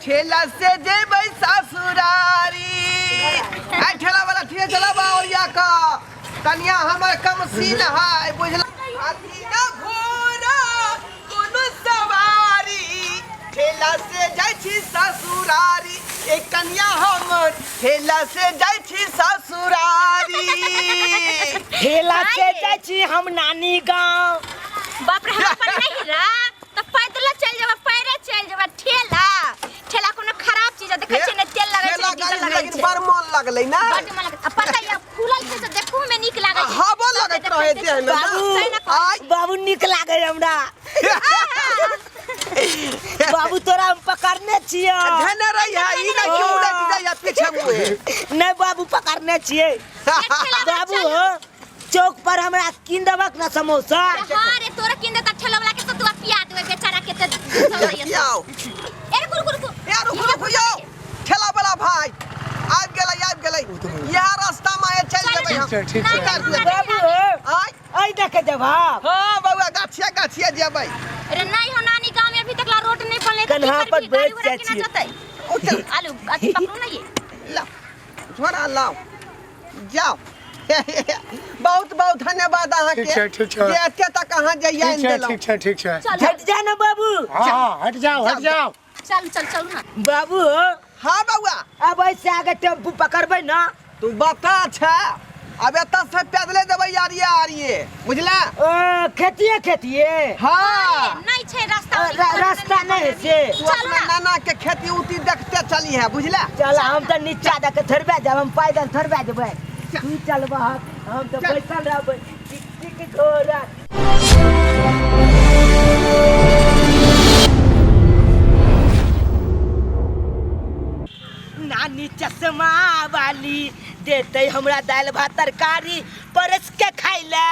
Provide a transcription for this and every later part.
ठेला से जेबै ससुरारी आ ठेला वाला ठेला चलाबा और या का कन्या हमर कम सीन है बुझला हाथी ना घोड़ा कोनो सवारी ठेला से जाय छी ससुरारी ए कन्या हमर ठेला से जाय छी ससुरारी ठेला से जाय छी हम नानी गांव। बाप रे हम पर नहीं रा त पैदल चल जाबा पैरे चल जाबा ठेला ठेला कोनो खराब चीज देखे छै ने तेल लागै छै डीजल लागै छै लेकिन बड़ मन लगलै ना बड़ मन लगै पता या फूलल छै से देखू में नीक लागै छै हवा लगत रहे छै बाबू बाबू नीक लागे हमरा बाबू तोरा हम पकड़ने छियै धने रही है ई ना क्यों उड़त जाय पीछे मुए नहीं बाबू पकड़ने छियै बाबू चौक पर हमरा किन देबक ना समोसा। हां रे तोरा किन देता ठेला वाला के तो तू पिया देबे बेचारा के ते आओ ए रुक यार रुको जाओ ठेला वाला भाई आब गेलै यहां रास्ता में चल जेबै हम ठीक है बाबू आई देखे जब हां बउआ गाछिया जेबै अरे नहीं हो नानी गांव में अभी तक ला रोड नहीं बनले तो कन्हा पर बैठ जाय छी उठल आलू अथी पकड़ू ना ये ला छोड़ा लाओ जाओ बहुत बहुत धन्यवाद अहाँ के ठीक है जे एते तक अहाँ जइया इन देलौ ठीक है हट जा ना बाबू। हां हट जाओ चल ना बाबू हां बउआ अब ऐसे आगे टेम्पू पकड़बै ना तू बता छ अब एत से पैदले देबै यारिये बुझला खेतिए हां नहीं छै रास्ता नहीं से तू अपना नाना के खेती उती देखते चली है बुझला चल हम तो नीचा देख थरबा जब हम पैदल थरबा जेबै तू चलबा हम तो बैठल रहबै टिक घोड़ा। नानी चश्मा वाली देते हमरा दाल भात तरकारी परस के खाइला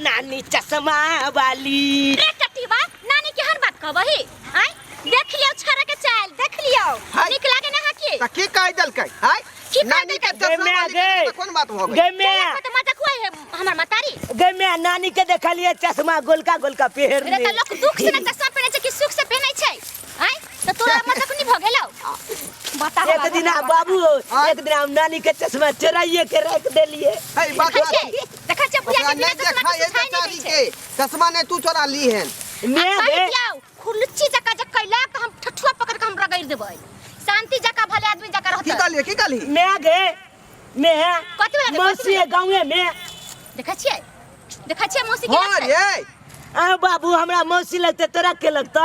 नानी चश्मा वाली। रे टटीबा नानी के हर बात कहबही आय देख लियो छरा के चाल देख लियो निक लागे ना के त की कह देलकै हाय नानी के चश्मा वाली कोन बात हो गई गे तो मजा कोई है हमर मतारी गे मैं नानी के देखलिए चश्मा गोलका पहन रे त लोग दुख से ना चश्मा पहने छै कि सुख से पहनै छै आय त तोरा मजा कोनी भ गेलौ बता एक दिन बाबू एक दिन हम नानी के चश्मा चुराइए के रख देलिए है बात देखा छै बुढ़िया के देखा ये बेचारी के चश्मा ने तू चोरा ली है मैं बे खुलुच्ची जका जक कैला त हम ठठुआ पकड़ के हम रगड़ देबै शांति जका भले आदमी जका रहत की कहली मैं गे मैं कथि वाला मौसी गांव में देखा छियै मौसी के हां रे आ बाबू हमरा मौसी लगते तोरा के लगता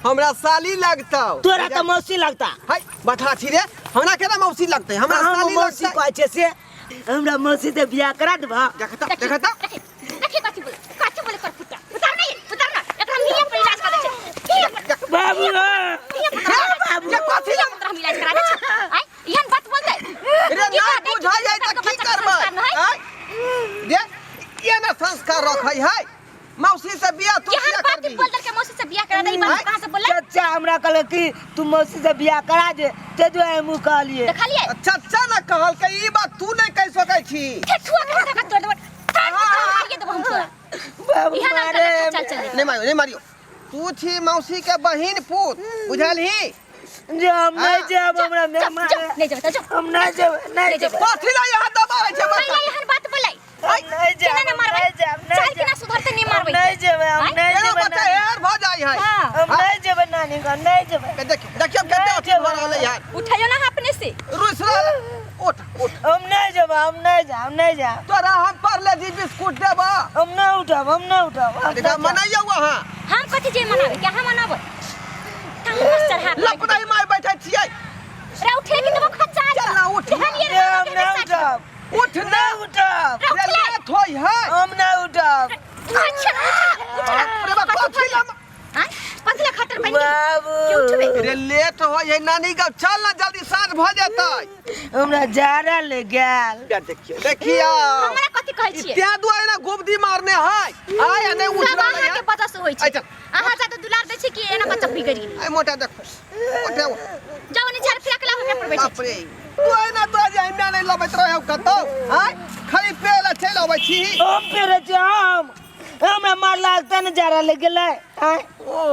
हमरा साली लगतौ तोरा त मौसी लगता है बता छी रे हमरा केना मौसी लगतै हमरा साली मौसी कहै छै से हमरा मौसी से बियाह करा देबा देखता देखी कथि बोले कर पुता उतार ना एकरा मिया पर इलाज कर दे छै बाबू बाबू कथि ला हमरा इलाज करा दे छै आय इहन बात बोल दे रे ना बुझा जाय त की करबै आय दे ये ना संस्कार रखै है मौसी से बियाह तू किया कर दी बोल दे के मौसी से बियाह करा दे बात कहां से बोले चाचा हमरा कहल कि तू मौसी से बियाह करा दे ते जो है मुंह कहलिए देखलिए चाचा ना कहल के ई बात तू नहीं कह सकै छी ठठुआ के जका तोड़ देब मारिए देब हम तोरा बाबू मारे नहीं मारियो तू छी मौसी के बहिन पूत बुझलही जे हम नहीं जेब हमरा मेहमान नहीं जेब हम नहीं जेब कथि ला यहां दबावे छै पहले यहन बात बोलै नहीं जेब केना मारबै चाल केना सुधरते नहीं मारबै नहीं जेब हम नहीं जेब बता यार भ जाई है हम नहीं जेब नानी का नहीं जेब देखियो कते अथी भ रहले यार उठाइयो ना अपने से रुस उठ हम नहीं जाब तोरा हम पर ले दी बिस्कुट देबा हम नहीं उठाब देखा मनाइयो वहां हम कथि जे मनाबे क्या हम मनाबे तंग चढ़ा लपड़ाई मार बैठे छियै रे उठे कि तब खचा चल ना उठ हम नहीं उठाब उठ ना रे लेट होई है हम नहीं उठाब अच्छा रे बा कथि ला हां पतला खतर बन बाबू के उठबे रे लेट होई है नानी का चल ना जल्दी साँझ भ जेतै हमरा जाड़ा ले गेल देखिया हमरा कथि कहै छियै त्या दुआरे ना गोबदी मारने है आय ने उठ सब रहले अहाँ के पता से होई छै अहाँ जा तो दुलार दै छै कि एना बच्चा बिगड़ गेल आय मोटा देखो उठे जाओ ने झाड़ फिरा के ला हमरा पर बैठ बाप रे तू एना तो जे हमरा नहीं लबैत रहौ कतौ आय खाली पेला चल अबै छी हम पेरे जाम हमरा मार लागता न जाड़ा ले गेलै ओ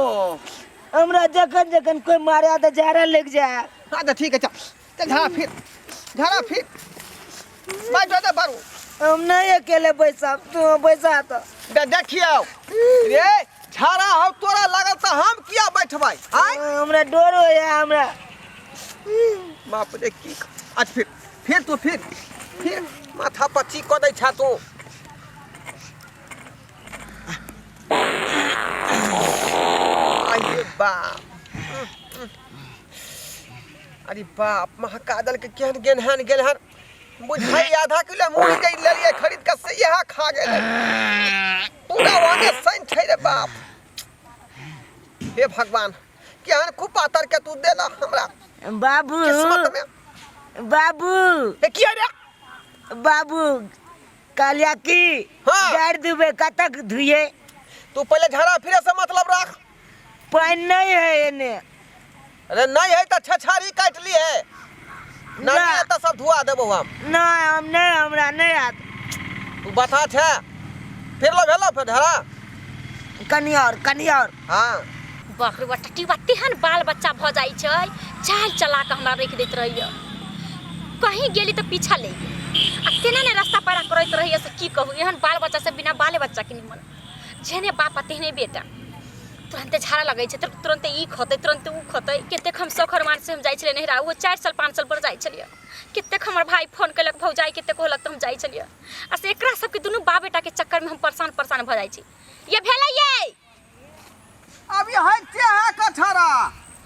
हमरा जखन जखन कोई मारे तो झाड़ा लग जाए। हाँ तो ठीक है चल चल झाड़ा फिर बैठ दे बारू। हम नहीं अकेले बैसा, तू बैसा तो देखियो रे झाड़ा हो तोरा लागल तो हम किया बैठबै आय हमरा डर हो या हमरा। बाप रे की आज फिर माथा पच्ची क दै छा तू। अरे बाप अरे बाप महाकादल के केहन गेलहन बुझाई आधा किलो मूली दे लेलिए खरीद के से यहा खा गेले पूरा वाने सैन छै रे बाप। हे भगवान केहन खूब पातर के तू देला हमरा बाबू किस्मत में। बाबू ए किया रे बाबू कालिया की हाँ। गाड़ देबे कतक धुए। तू पहले झाड़ा फिरे से मतलब रख। पानी नहीं है एने। अरे नहीं है तो छछारी काट ली है नहीं है तो सब धुआ देबो हम। नहीं हम नहीं, हमरा नहीं आत। तू बता छे फिर लो भेलो फिर झाड़ा कनी और हां बाप रे बा टटी बत्ती हन बाल बच्चा भ जाई छै चाल चला के हमरा रख देत रहिए कहीं गेली तो पीछा ले आ तेना ने रास्ता पारा करत रहिए से की कहू एहन बाल बच्चा से बिना बाले बच्चा के निमन जेने बाप तेने बेटा तुरंत झाड़ा लगे छै तुरंत ई खते तुरंत ऊ खते केते हम सखर मान से हम जाई छले नहिरा वो 4 साल 5 साल पर जाई छलिए केते हमर भाई फोन केलक भौजाई केते कहलक त हम जाई छलिए आ से एकरा सब के दुनु बाप बेटा के चक्कर में हम परेशान भ जाई छी ये भेलै ये अब ये है कछारा।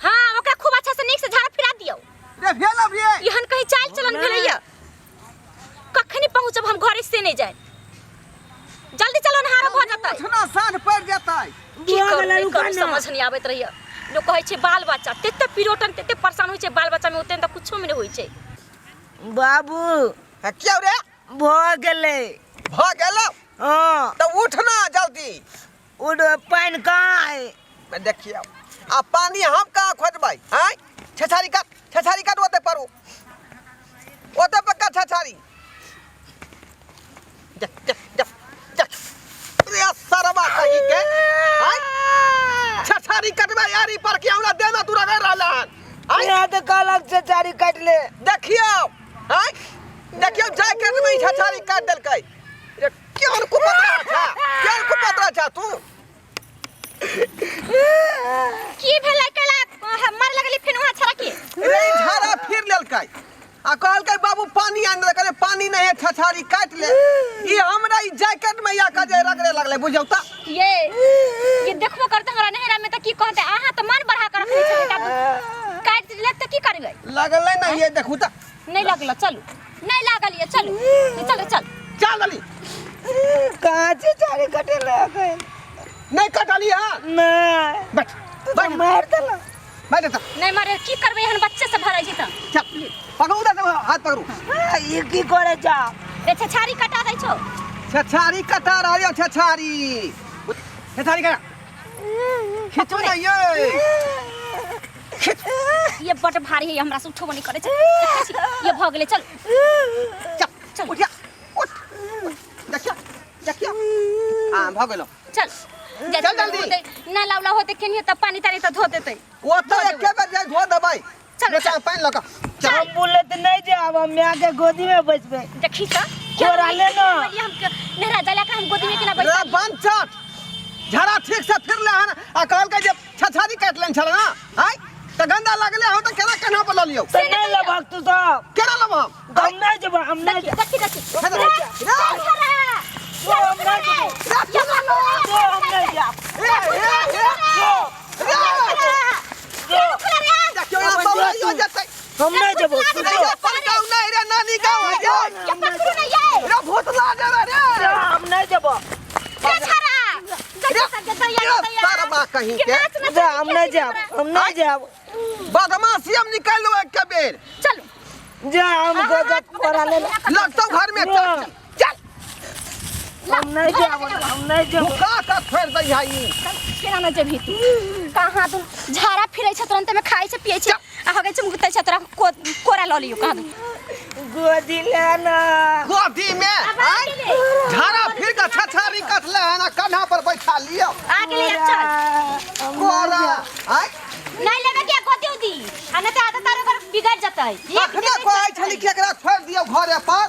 हां ओकरा खूब अच्छा से नीक से झाड़ा फिरा दियौ रे भेल अब ये यहन कहीं चाल चलन भेलैया कखनी पहुंचब हम घर से नहीं जाए जल्दी चलो नहारा भ जतै इतना साँझ पड़ जतै की करू समझ नहीं आबैत रहिए लोग कहै छै बाल बच्चा तेते पिरोटन तेते परेशान होय छै बाल बच्चा में ओते त कुछो में नहीं होय छै। बाबू क्यों रे भ गेले हां तो उठना जल्दी उड़ पानी कहाँ है। मैं देखियो आ पानी हम कहां खोजबै हैं छछारी काट ओते परू ओते पक्का छछारी देख रे सरवा कहीं के हैं छछारी कटबै यारी पर के हमरा देना तू रगड़ रहलन यहाँ तो कालक से चारी काट ले। देखियो हैं देखियो जैकेट में छछारी काट देलकै रे क्यों को पतरा छा तू की भेलै कला मर लगली फिर वहां छरा के रे झाड़ा फिर लेलकै आ कहलकै बाबू पानी आन दे पानी नहीं है छछारी काट ले ई हमरा ई जैकेट में या के रगड़े लगले बुझौ त ये देखबो करते हमरा नहरा में त की कहते आहा त मन बढ़ा कर रखले छै बेटा काट ले त की करबै लगले नहीं ये देखू त नहीं लगल चलू नहीं लागल ये चलू चल दली कहाँ से चारी कटे लगे नहीं कटली हां नहीं बैठ मार देला बैठ त नहीं मारे की करबै हन बच्चे से भराई छै त चल पकड़ू दे हाथ पकड़ू ये की करे जा रे छछारी कटा दै छौ छछारी कटा रहलियो छछारी कटा खिचो ना ये बड़ भारी है हमरा से उठो बनी करे छै ये भ गेलै चल चल उठ देखियो हां भ गेलो चल जल्दी ना लावला होते केनी त पानी तारी त धो देतै वो तो एके बार जाय धो दबाई चल चल पानी लगा हम बुलेट नहीं जाब हम यहाँ के गोदी में बैठबे। देखी त छोरा ले ना हम नहरा जला के हम गोदी में केना रे बैठ बंद चट झरा ठीक से फिर ले हन आ कहल के जे छछारी काट लेन छल ना हाय त गंदा लागले हो त केना केना पर ल लियो तो नहीं लबक तू सब केना लब हम नहीं जब हम नहीं देखी हम नहीं जब नानी गाँव है भूत लागे रे हम नहीं जब कहीं के हम नहीं जाब बदमाशी हम निकाल लो एक बेर चल जा हम गजब पड़ा ले लगता घर में चल हम नहीं जाब का फेर दई हाई केना न जेबही तू कहां तू झाड़ा फिरै छ तुरंत में खाइ छ पियै छ आ हगै छ मुगतै छ तोरा कोरा ल लियो कहां तू गोदी लेना गोदी में झाड़ा फिर का छछारी कटले है ना कन्हा पर बैठा लियो आगे ले चल कोरा आई रहतै अखने कहै छली कि एकरा छोड़ दियौ घरे पर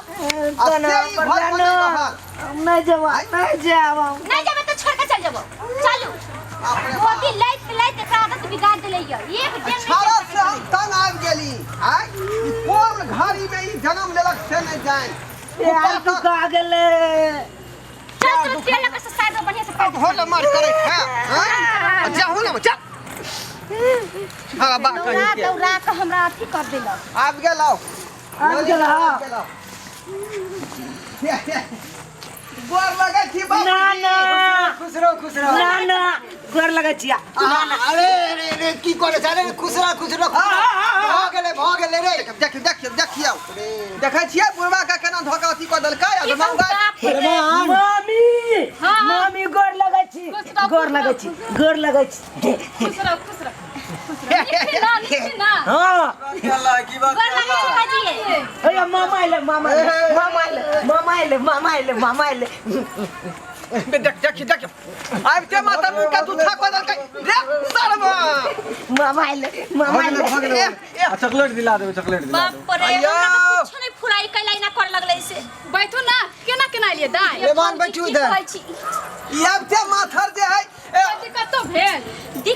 नहीं जाओ नहीं जाओ नहीं जाबे तो छोड़ के चल जाबो चलू गोदी लाइट एकरा आदत बिगाड़ देले ये एक दिन छाड़ा से हम तंग आबि गेली आइ कोन घड़ी में ई जन्म लेलक से नहीं जान यार तू का गेले चल तेल लगा से साइड में बढ़िया से अब होल मार करे है हां जाहु ना जा हां बा कहीं के दौड़ा के हमरा अथी कर देलक आबि गेलौ गोर लगे छी बाप ना ना खुश रहो ना ना गोर लगे छिया अरे की करे जाने खुश रहो भाग गेले रे देखियो देखै छियै बुढ़वा का केना धोखा अथी क देलकै आ मंगा मामी गोर लगे छी गोर लगे छी खुश रहो ना हां अल्लाह की बात गोर लगे छी बाजी ओए मामा आइले देखियो आब ते माता मुका तू था क देलकै रे शर्मा मामा आइले चॉकलेट दिला देबे बाप रे हमरा कुछ नहीं फुराई कैला ना कर लगले से बैठो ना केना लिए दाई मेहमान बैठू इधर ई अब ते माथर जे है दिक्कत तो भेल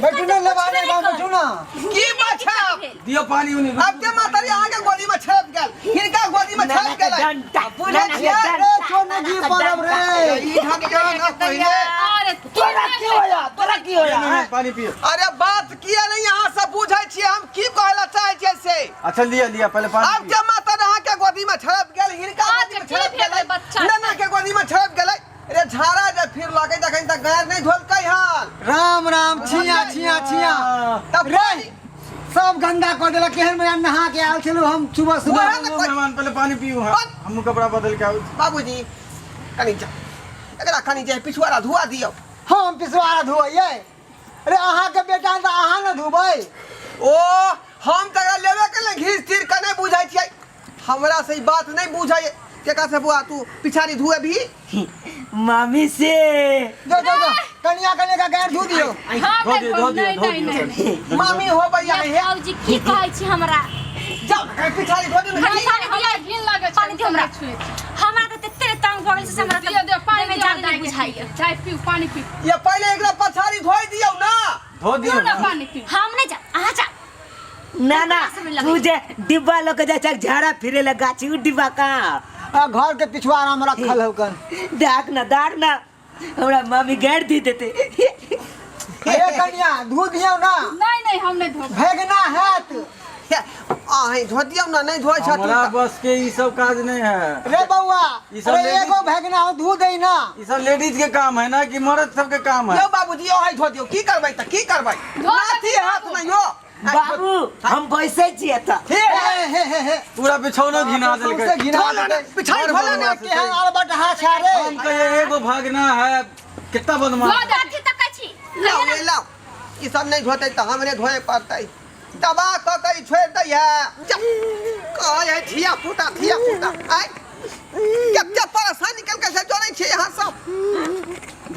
बैठू ना लेवाने गांव बैठू ना की बाछा दियो पानी उनी अब ते माथर आगे के गोदी में छलप गेल हिनका गोदी में छलप गेल पूरा रे छोड़ दी परब रे ई ढक जाओ ना पहले अरे तोरा की होया पानी पियो अरे बात किया नहीं यहाँ से बुझै छियै हम की कहला चाहे छियै से अच्छा लिया पहले पानी अब जे माता रहा के गोदी में छलप गेल हिनका गोदी में छलप गेल बच्चा नन्ना के गोदी में छलप गेल रे झाड़ा जे फिर लगे देखै त गैर नहीं धोलकै हन राम छिया तब रे सब गंदा कर देला केहन में नहा के आल चलो हम सुबह मेहमान पहले पानी पियो हम कपड़ा बदल के आउ बाबूजी कनी जा एकरा कनी जे पिछुआरा धुआ दियो हम पिछवाड़ा धोइए अरे अहाँ के बेटा त अहाँ न धोबै ओ हम तकरा लेवे के ले घीस तीर के नहीं बुझै छियै हमरा से ई बात नहीं बुझै केका से बुआ तू पिछाड़ी धुए भी मामी से दो कनिया का गैर धो दियो धो दियो मामी हो भैया हे बाबूजी की कहै छी हमरा जाओ पिछाड़ी धो दियो पानी दे हमरा त तेरे तंग भगल से हमरा दे पानी में जान नहीं बुझाइए चाय पी पानी पी ये पहले एकरा पछाड़ी धोई दियो ना धो दियो ना पानी पी हम नहीं जा आ जा ना तुझे डिब्बा लोग जा झाड़ा फिरे लगा गाची डिब्बा का घर के पिछवाड़ा में रखल हो कन दाग ना हमरा मम्मी गैर दी देते ए कन्या धो दियो ना नहीं हम नहीं धो भेगना हैत आहे धो दियो ना नहीं धोइ छ हमरा बस के ई सब काज नहीं है रे बउआ ई सब अरे एगो भेगना हो धो दे ना ई सब लेडीज के काम है ना कि मर्द सब के काम है यो बाबूजी ओ है धो दियो की करबै त की करबै नाथी हाथ में यो बाबू हम बैसे छिए त हे पूरा बिछौनो घिना से देलकै घिना दे पिछाड़ी धोला ना के हैं अलबट हाथ छाड़े हम कहे एगो भागना है कितना बदमाश दादी तक छी लाओ ई सब नहीं धोतै त हमरे धोए पड़तै दबा क के छोड़ दै है कहे है थिया फूटा आइ कते परेशान निकल के से जोनै छै यहाँ सब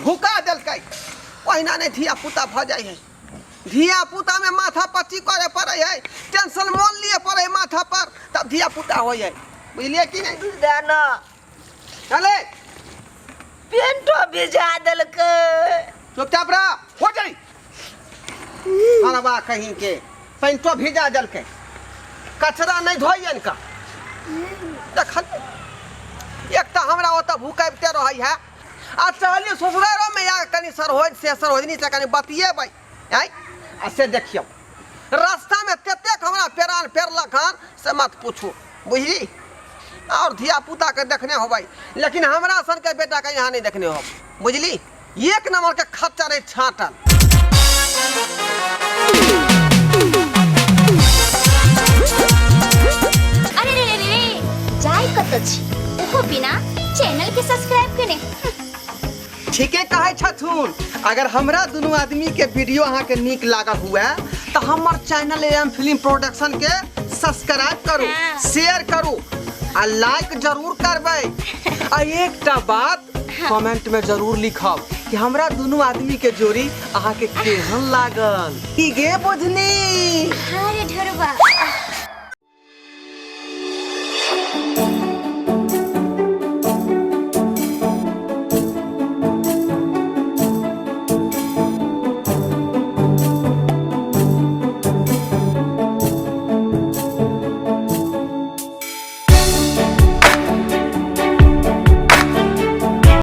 भूका देलकै ओहिना नहीं थिया फूटा भ जाय है धिया पुता में माथा पच्ची करे पड़े है टेंशन मोल लिए पड़े माथा पर तब धिया पुता हो जाए बुझलिए कि नहीं जाना चले पेंटो भिजा देलकै चुपचाप रह हो जाई अरबा कहीं के पेंटो भिजा देलकै कचरा नहीं धोइयन का देखल एक तो हमरा ओत भूकबते रहै है आ चलिए ससुरारो में या कनी सरोजनी से कनी बतिएबै आई आ से देखियो रास्ता में कतेक हमरा पेरान पेरलक हन से मत पूछू बुझली और धिया पुता के देखने होबै लेकिन हमरा सन के बेटा के यहाँ नहीं देखने हो बुझली एक नंबर के खच्चर छाटल अरे रे जाय कत छी ओहो बिना चैनल के सब्सक्राइब कने ठीके कहे छथुन अगर हमरा दोनों आदमी के वीडियो अहाँ के नीक लागल हुआ तो हमर चैनल एम फिल्म प्रोडक्शन के सब्सक्राइब करू शेयर करू आ लाइक जरूर करबै आ एकटा बात कमेंट में जरूर लिखब कि हमरा दोनों आदमी के जोड़ी अहाँ के केहन लागल की गे बुझनी।